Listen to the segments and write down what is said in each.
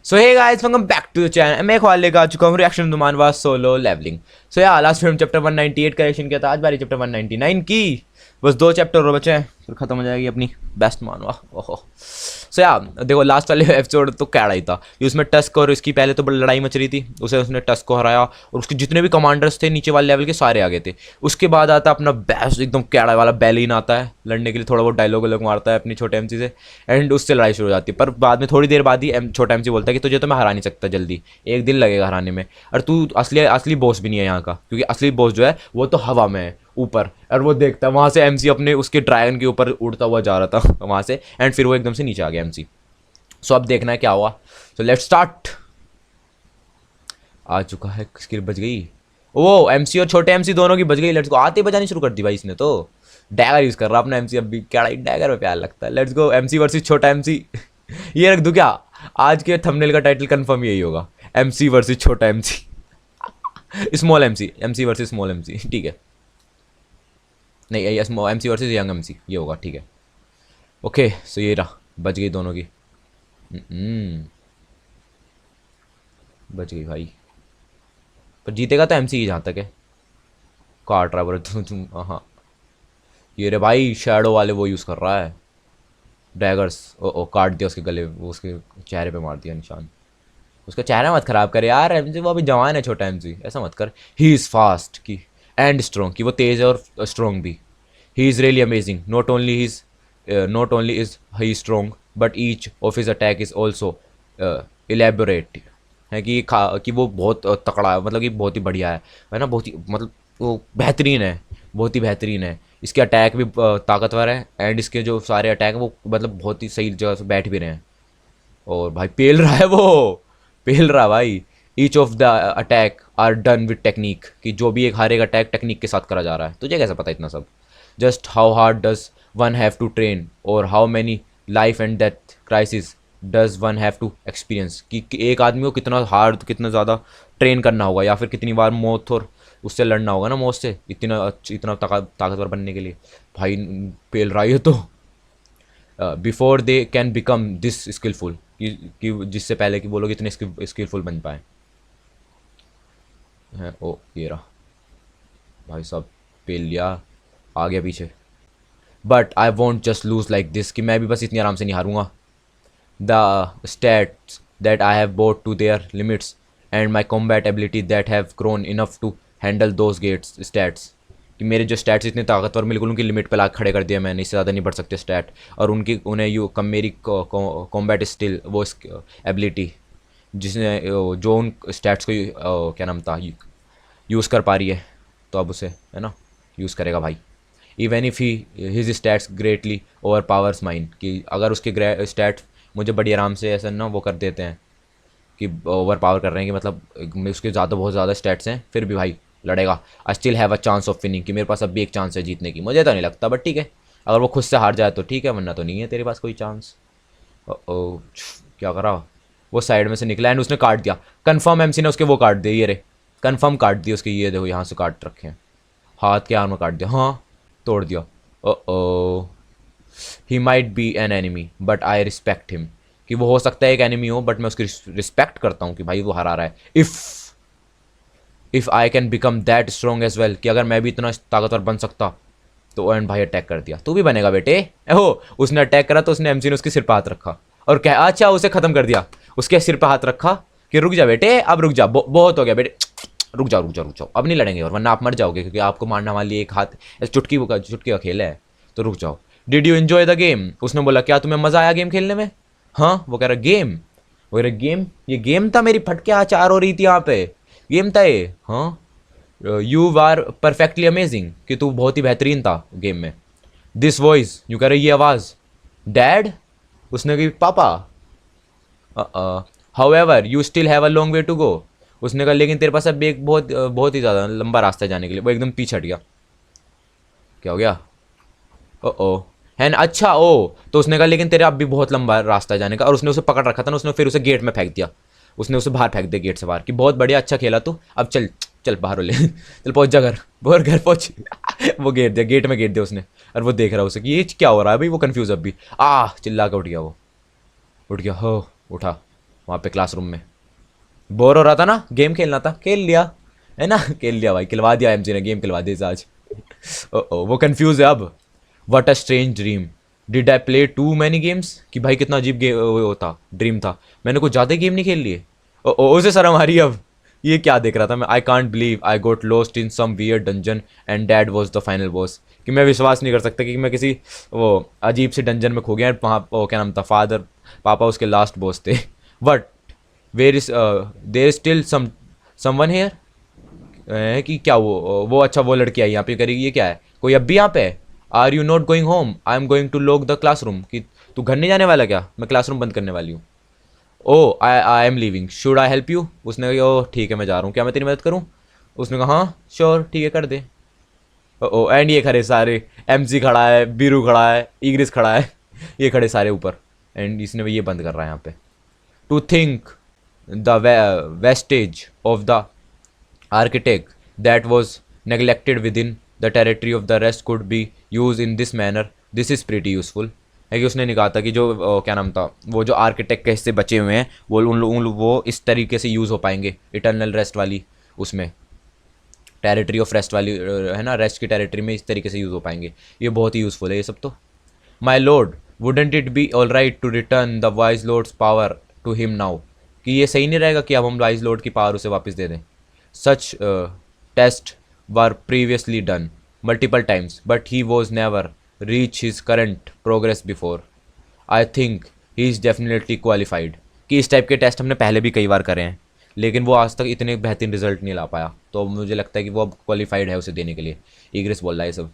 So hey guys welcome back to the channel. मैं एक लेकर आ चुका हूँ रिएक्शन दुमानवास सोलो लेवलिंग। सो यार लास्ट फिल्म चैप्टर 198 का रिएक्शन किया था, आज बारी चैप्टर 199 की। बस 2 चैप्टर और बचे हैं फिर खत्म हो जाएगी अपनी बेस्ट मानवा। ओहो सो यार देखो लास्ट वाले एपिसोड तो क्या ही था कि उसमें टस्क और इसकी पहले तो बड़ी लड़ाई मच रही थी, उसे उसने टस्क को हराया और उसके जितने भी कमांडर्स थे नीचे वाले लेवल के सारे आ गए थे। उसके बाद आता अपना बेस्ट एकदम कैड़ा वाला बैलिन आता है लड़ने के लिए, थोड़ा बहुत डायलॉग वॉलॉग मारता है अपनी छोटे एमसी से एंड उससे लड़ाई शुरू हो जाती है। पर बाद में थोड़ी देर बाद ही छोटा एमसी बोलता है कि तुझे तो मैं हरा नहीं सकता जल्दी, एक दिन लगेगा हराने में, और तू असली असली बॉस भी नहीं है यहाँ का, क्योंकि असली बॉस जो है वो तो हवा में है ऊपर। और वो देखता है वहाँ से एमसी अपने उसके ड्रैगन के ऊपर उड़ता हुआ जा रहा था वहाँ से, एंड फिर वो एकदम से नीचे आ गया एमसी। सो अब देखना है क्या हुआ। So let's start. आ चुका है, स्किल बच गई। वो एमसी और छोटे एमसी दोनों की बच गई। Let's go. आते ही बजानी शुरू कर दी भाई इसने तो। डैगर यूज कर रहा अपना एमसी, अब भी क्या डैगर में प्यार लगता है। लेट्स गो एमसी वर्सेस छोटा एमसी। ये रख दूं क्या? आज के थंबनेल का टाइटल कंफर्म यही होगा, एमसी वर्सेस छोटा MC. Small MC, MC versus small MC, ठीक है। नहीं ये एमसी वर्सेस यंग एमसी ये होगा, ठीक है। ओके सो ये रहा, बच गई दोनों की। बच गई भाई, पर जीतेगा तो एमसी ही जहाँ तक है। काट रहा है तुम। हाँ ये रे भाई, शैडो वाले वो यूज़ कर रहा है डैगर्स। ओ ओ काट दिया उसके गले, वो उसके चेहरे पे मार दिया निशान। उसका चेहरा मत खराब कर यार, एमसी वो अभी जवान है छोटा एमसी, ऐसा मत कर। ही इज़ फास्ट की एंड स्ट्रॉन्ग की, वो तेज़ है और स्ट्रॉन्ग भी। ही is really amazing, not only is he strong but each of his attack is also elaborate. है कि वो बहुत तकड़ा है, मतलब कि बहुत ही बढ़िया है ना, बहुत ही मतलब वो बेहतरीन है, बहुत ही बेहतरीन है। इसके अटैक भी ताकतवर है एंड इसके जो सारे अटैक हैं वो मतलब बहुत ही सही जगह से बैठ भी रहे हैं। और भाई पेल रहा है वो, पेल रहा भाई। Each of the attack are done with technique, कि जो भी एक हर एक अटैक टेक्निक के साथ करा जा रहा है। तुझे कैसे पता इतना सब? Just how hard does one have to train और how many life and death crisis does one have to experience, कि एक आदमी को कितना हार्ड, कितना ज़्यादा ट्रेन करना होगा या फिर कितनी बार मौत और उससे लड़ना होगा ना, मौत से, इतना ताकतवर बनने के लिए। भाई पेल रहा है तो before they can become this skilful, कि जिससे पहले कि वो लोग इतने स्किलफुल बन पाए हैं। ओ ये रहा भाई साहब, पेल लिया, आ गया पीछे। But I won't just lose like this, कि मैं भी बस इतनी आराम से नहीं हारूंगा। The stats that I have brought to their limits and my combat ability that have grown enough to handle those gates stats, कि मेरे जो स्टैट्स इतने ताकतवर, बिल्कुल उनकी लिमिट पे ला खड़े कर दिया मैंने, इससे ज़्यादा नहीं बढ़ सकते स्टैट। और उनकी उन्हें यू कम मेरी कॉम्बैट स्टिल वो एबिलिटी जिसने जो उन स्टैट्स को क्या नाम था यूज़ कर पा रही है, तो अब उसे है ना यूज़ करेगा भाई। Even if he his stats greatly over powers mine, कि अगर उसके स्टैट्स मुझे बड़ी आराम से ऐसा ना वो कर देते हैं कि ओवर पावर कर रहे हैं, कि मतलब उसके ज़्यादा बहुत ज़्यादा स्टैट्स हैं, फिर भी भाई लड़ेगा। I still have a chance of winning, कि मेरे पास अब भी एक चांस है जीतने की। मुझे तो नहीं लगता बट ठीक है, अगर वो खुद से हार जाए तो ठीक है, वरना तो नहीं है तेरे पास कोई चांस। ओ क्या करा, वो साइड में से निकला एंड उसने काट दिया। कन्फर्म एमसी ने उसके वो काट दिए, ये रे कन्फर्म काट दिए उसके, ये देखो यहाँ से काट रखे हैं, हाथ के आर्म में काट दिया, हाँ तोड़ दिया। Oh he might be an enemy but I respect him, कि वो हो सकता है एक एनिमी हो बट मैं उसकी रिस्पेक्ट करता हूँ कि भाई वो हरा रहा है। If I can become that strong as well, कि अगर मैं भी इतना ताकतवर बन सकता तो। एंड भाई अटैक कर दिया, तू भी बनेगा बेटे। हो उसने अटैक करा तो उसने एमसी ने उसके सिर पर हाथ रखा और क्या, अच्छा उसे ख़त्म कर दिया, उसके सिर पर हाथ रखा कि रुक जा बेटे, अब रुक जा, बहुत हो गया बेटे, रुक जाओ रुक जाओ रुक जाओ, अब नहीं लड़ेंगे और वरना आप मर जाओगे, क्योंकि आपको मारने वाली एक हाथ चुटकी का खेल है, तो रुक जाओ। Did you enjoy the game? उसने बोला क्या तुम्हें मज़ा आया गेम खेलने में? हाँ वो कह रहा गेम, वो कह रहा गेम, ये गेम था, मेरी फटके आचार हो रही थी यहाँ पे, गेम था ये। हाँ यू आर परफेक्टली अमेजिंग, कि तू बहुत ही बेहतरीन था गेम में। दिस वॉइस, यूँ कह रहे ये आवाज़, डैड? उसने कही पापा। However you still have a long way to go. उसने कहा लेकिन तेरे पास अब एक बहुत ही ज़्यादा लंबा रास्ता है जाने के लिए। वो एकदम पीछे हट गया। क्या हो गया? ओ है ना, अच्छा ओ, तो उसने कहा लेकिन तेरा अब भी बहुत लंबा रास्ता है जाने का, और उसने उसे पकड़ रखा था ना, उसने फिर उसे गेट में फेंक दिया, उसने उसे बाहर फेंक दिया गेट से बाहर, कि बहुत बढ़िया अच्छा खेला तू, अब चल चल बाहर हो ले। चल पहुंच जा घर, बाहर घर पहुंच। वो गेट में गेट दिया उसने, और वो देख रहा है उसे कि ये क्या हो रहा है भाई, वो कंफ्यूज अब भी। चिल्ला के उठ गया, वो उठ गया, हो उठा। वहाँ पे क्लासरूम में। बोर हो रहा था ना, गेम खेलना था, खेल लिया, है ना। खेल लिया भाई, खिलवा दिया एमजी ने, गेम खिलवा दिया आज। वो कंफ्यूज है अब। What a strange dream, did I play too many games, कि भाई कितना अजीब गेम वो था, ड्रीम था, मैंने कुछ ज़्यादा गेम नहीं खेल लिए। उसे शर्म आ रही है अब, ये क्या देख रहा था मैं। I can't believe I got lost in some weird dungeon and dad was the final boss, कि मैं विश्वास नहीं कर सकता कि मैं किसी वो अजीब से डंजन में खो गया, वहाँ वो क्या नाम था, फादर पापा उसके लास्ट बॉस थे। But where is there is still someone here, है कि क्या वो अच्छा वो लड़की आई यहाँ पे करेगी, ये क्या है, कोई अब भी यहाँ पे है। Are you not going home, I am going to lock the classroom, कि तू घर नहीं जाने वाला क्या, मैं क्लासरूम बंद करने वाली हूँ। Oh I am leaving, should I help you, उसने कहा ओ ठीक है मैं जा रहा हूँ, क्या मैं तेरी मदद करूँ। उसने कहा हाँ श्योर ठीक है कर दे। ओ एंड ये खड़े सारे, एमसी खड़ा है, बीरू खड़ा है, इग्रिस खड़ा है, ये खड़े सारे ऊपर, एंड इसने ये बंद कर रहा है यहाँ पे। To think the wastage of the architect that was neglected within the territory of the rest could be used in this manner, this is pretty useful। है कि उसने निकाला था कि जो क्या नाम था, वो जो आर्किटेक्ट के हिस्से बचे हुए हैं वो वो इस तरीके से यूज़ हो पाएंगे इटर्नल रेस्ट वाली उसमें, टेरिटरी ऑफ रेस्ट वाली है ना, रेस्ट की टेरिटरी में इस तरीके से यूज़ हो पाएंगे। ये बहुत ही यूज़फुल है ये सब तो। My lord wouldn't it be all right to return the wise lord's power to him now, कि ये सही नहीं रहेगा कि अब हम वाइज लॉर्ड की पावर उसे वापस दे दें। Such tests were previously done multiple times, but he was never reached his current progress before. I think he is definitely qualified। कि इस टाइप के टेस्ट हमने पहले भी कई बार करे हैं, लेकिन वो आज तक इतने बेहतरीन रिजल्ट नहीं ला पाया, तो मुझे लगता है कि वो अब क्वालिफाइड है उसे देने के लिए। ईग्रिस बोल रहा है ये सब।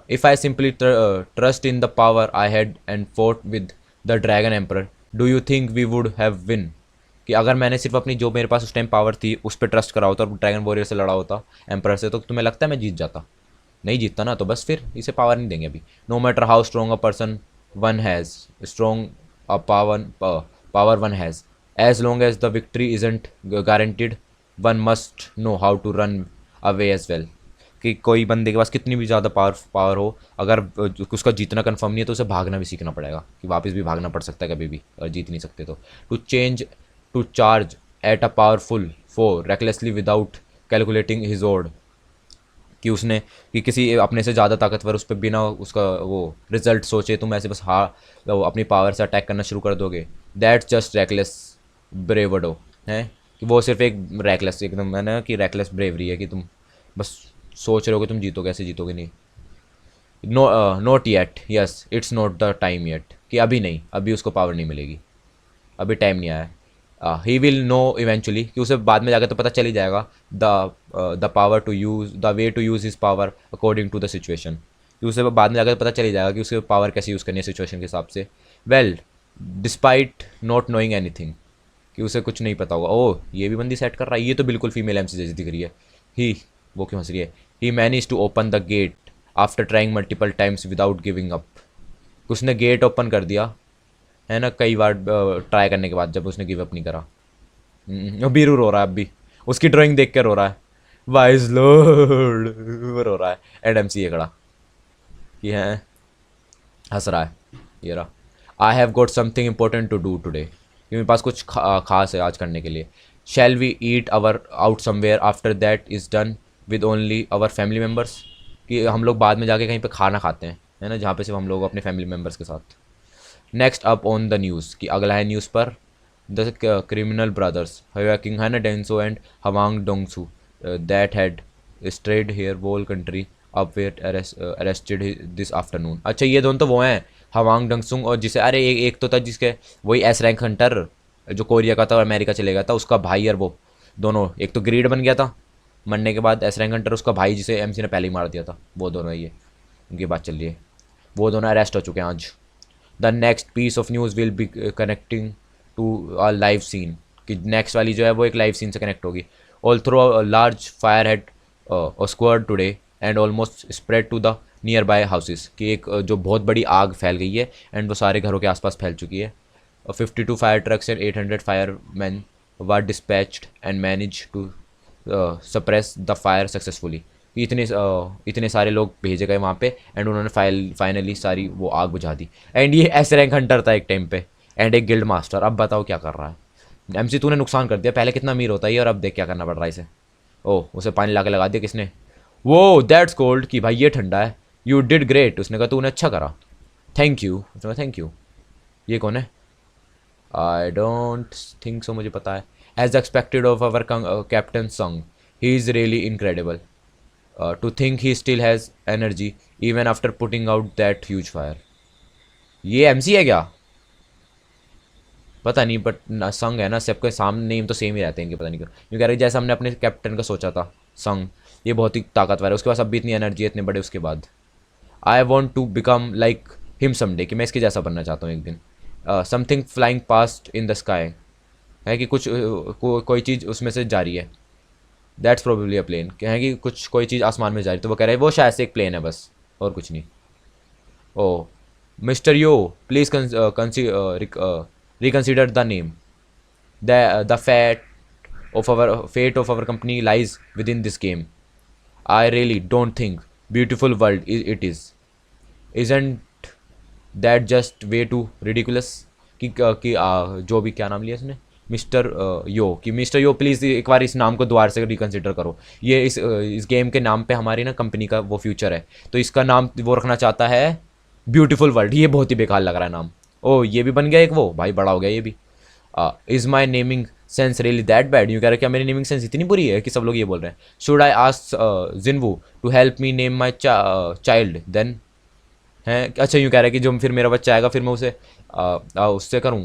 If I simply trust in the power I had and fought with the Dragon Emperor, do you think we would have win? कि अगर मैंने सिर्फ अपनी जो मेरे पास उस टाइम पावर थी उस पर ट्रस्ट करा होता और ड्रैगन वॉरियर से लड़ा होता, एम्पर से, तो तुम्हें लगता है मैं जीत जाता। नहीं जीतता ना, तो बस फिर इसे पावर नहीं देंगे अभी। No matter how strong a person one has, strong a power one has, as long as the victory isn't guaranteed, one must know how to run away as well. कि कोई बंदे के पास कितनी भी ज़्यादा पावर हो, अगर उसका जीतना कंफर्म नहीं है तो उसे भागना भी सीखना पड़ेगा, कि वापस भी भागना पड़ सकता है कभी भी अगर जीत नहीं सकते तो। To charge at a powerful foe recklessly without calculating his odds, कि उसने कि किसी अपने से ज़्यादा ताकतवर उस पर बिना उसका वो रिजल्ट सोचे तुम ऐसे बस वो अपनी पावर से अटैक करना शुरू कर दोगे। दैट्स जस्ट रैकलेस ब्रेवडो है, कि वो सिर्फ एक रैकलेस एकदम है ना, कि रैकलेस ब्रेवरी है, कि तुम बस सोच रहे हो कि तुम जीतोगे, ऐसे जीतोगे नहीं। Not yet, yes it's not the time yet, कि अभी नहीं, अभी उसको पावर नहीं मिलेगी, अभी टाइम नहीं आया। ही विल नो इवेंचुअली, कि उसे बाद में जाकर तो पता चल ही जाएगा, the power to use the way to use his power according to the situation, कि उसे बाद में जाकर पता चल ही जाएगा कि उसे पावर कैसे यूज़ करनी है सिचुएशन के हिसाब से। Well despite not knowing any thing, कि उसे कुछ नहीं पता होगा। ओह ये भी बंदी सेट कर रहा है, ये तो बिल्कुल फीमेल एमसी जैसी दिख रही है। ही वो क्यों हंस रही है। He manage to open the gate after trying multiple times without giving up, उसने गेट ओपन कर दिया है ना कई बार ट्राई करने के बाद, जब उसने गिव अप नहीं करा। बीरू रो रहा है अब भी, उसकी ड्राइंग देख के रो रहा है, वाइज लॉर्ड वो रो रहा है। एडम सी ये खड़ा कि है, हंस रहा है ये रहा। I have got something important to do today, कि मेरे पास कुछ खास है आज करने के लिए। Shall we eat our out somewhere after that is done with only our family members, कि हम लोग बाद में जाके कहीं पे खाना खाते हैं, है ना, जहाँ पे सिर्फ हम लोग अपने फैमिली मेम्बर्स के साथ। Next up on the news, कि अगला है न्यूज़ पर, द क्रिमिनल ब्रदर्स हयाकिंग है ना Denso and Hwang Dongsu that had stirred here whole country up were arrested this afternoon. अच्छा ये दोनों तो वो हैं, हवांग डंगसुंग और जिसे अरे एक तो था जिसके वही एस रैंक हंटर जो कोरिया का था और अमेरिका चले गया था, उसका भाई, और वो दोनों, एक तो ग्रीड बन गया था मरने के बाद, एस रैंक हंटर उसका भाई जिसे एमसी ने पहले ही मार दिया था, वो दोनों ये उनकी बात चल रही है, वो दोनों अरेस्ट हो चुके हैं आज। The next piece of news will be connecting to a live scene, कि नेक्स्ट वाली जो है वो एक लाइव सीन से कनेक्ट होगी। All through large fire had squad today and almost spread to the nearby houses, कि एक जो बहुत बड़ी आग फैल गई है एंड वो सारे घरों के आसपास फैल चुकी है। 52 fire trucks and 800 fireman were dispatched and manage to suppress the fire successfully, कि इतने सारे लोग भेजे गए वहाँ पे एंड उन्होंने फाइनली सारी वो आग बुझा दी। एंड ये एस रैंक हंटर था एक टाइम पे, एंड एक गिल्ड मास्टर। अब बताओ क्या कर रहा है एमसी, तूने नुकसान कर दिया। पहले कितना अमीर होता है और अब देख क्या करना पड़ रहा है इसे। ओह, उसे पानी ला के लगा दिया किसने। वो दैट्स कोल्ड कि भाई ये ठंडा है। यू डिड ग्रेट, उसने कहा तूने अच्छा करा। थैंक यू, उसने कहा थैंक यू। ये कौन है? आई डोंट थिंक सो, मुझे पता है। As expected of our captain Song, he is really incredible. To think he still has energy even after putting out that huge fire. ये MC है क्या? पता नहीं, बट संग है ना, सबके सामने नेम तो सेम ही रहते हैं, कि पता नहीं क्यों। यूँ कह रहे जैसे हमने अपने कैप्टन का सोचा था संग, ये बहुत ही ताकतवर है, उसके पास अब भी इतनी एनर्जी है इतने बड़े उसके बाद। I want to become like him someday, कि मैं इसके जैसा बनना चाहता हूँ एक दिन। Something flying past in the sky, है कि कुछ कोई चीज़ उसमें से जा रही है। दैट्स प्रोबेबली अ प्लेन, है कि कुछ कोई चीज़ आसमान में जा रही है, तो वो कह रहे हैं वो शायद से एक प्लेन है बस, और कुछ नहीं। Oh mister Yo, please reconsider the name. The fate of our company lies within this game. I really don't think beautiful world it is. Isn't that just way too ridiculous? कि जो भी, क्या नाम लिया इसने, मिस्टर यो, कि mister Yo please एक बार इस नाम को दोबारा से रिकन्सिडर करो। ये इस गेम के नाम पे हमारी ना कंपनी का वो फ्यूचर है, तो इसका नाम वो रखना चाहता है ब्यूटीफुल वर्ल्ड। ये बहुत ही बेकार लग रहा है नाम। ओ ये भी बन गया एक, वो भाई बड़ा हो गया ये भी। Is my naming sense really that bad? यूँ कह रहे क्या मेरी नेमिंग सेंस इतनी बुरी है कि सब लोग ये बोल रहे हैं। Should I ask Jinwoo to help me name my child then? हैं अच्छा, यूँ कह रहे हैं कि जो फिर मेरा बच्चा आएगा फिर मैं उसे उससे करूँ,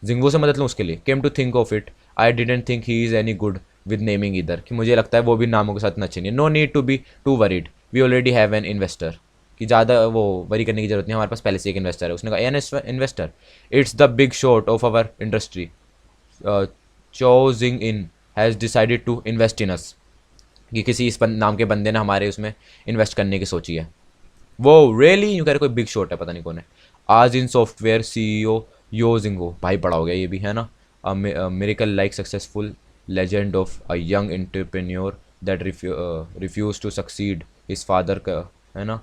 जिंगवू से मदद लूँ उसके लिए। Came to think of it, I didn't think he is any good with naming इधर, कि मुझे लगता है वो भी नामों के साथ इतना अच्छे नहीं है। No need to be too worried, we already have an investor, कि ज़्यादा वो वरी करने की जरूरत नहीं, हमारे पास पहले से एक इन्वेस्टर है। उसने कहा an investor, it's the big shot of our industry, Cho Jing In has decided to invest in us, कि किसी इस नाम के बंदे ने हमारे उसमें इन्वेस्ट करने की सोची है। वो रियली, यूँ कह रहे कोई बिग शॉट है, पता नहीं कौन है। आज in software CEO Yo Jingo, भाई बड़ा हो गया ये भी, है ना। Miracle like successful legend of a young entrepreneur that refuse to succeed his father का, है ना,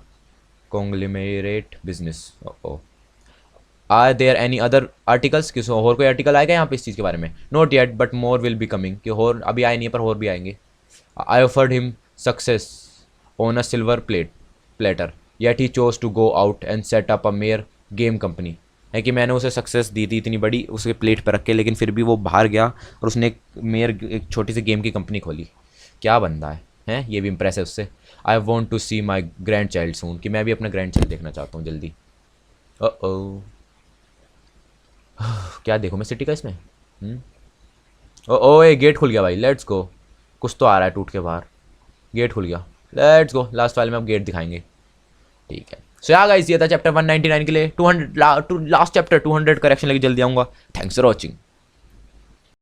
conglomerate business. Are there any other articles, किस और कोई आर्टिकल आएगा यहाँ पे इस चीज़ के बारे में? Not yet but more will be coming, कि और अभी आए नहीं है पर और भी आएंगे। I offered him success on a silver platter yet he chose to go out and set up a major game company, है कि मैंने उसे सक्सेस दी थी इतनी बड़ी उसके प्लेट पर रख के, लेकिन फिर भी वो बाहर गया और उसने एक छोटी सी गेम की कंपनी खोली। क्या बंदा है, हैं ये भी इम्प्रेस है उससे। I want to see my grandchild soon, कि मैं भी अपना ग्रैंड चाइल्ड देखना चाहता हूँ जल्दी। ओ क्या देखूँ मैं सिटी का इसमें। ओ ओ ये गेट खुल गया भाई, लेट्स गो। कुछ तो आ रहा है टूट के बाहर, गेट खुल गया, लेट्स गो। लास्ट वाले में अब गेट दिखाएंगे, ठीक है। सो या गाइस, ये था चैप्टर 199 के लिए। 200 लास्ट चैप्टर 200 करेक्शन लेके जल्दी आऊँगा। Thanks for watching.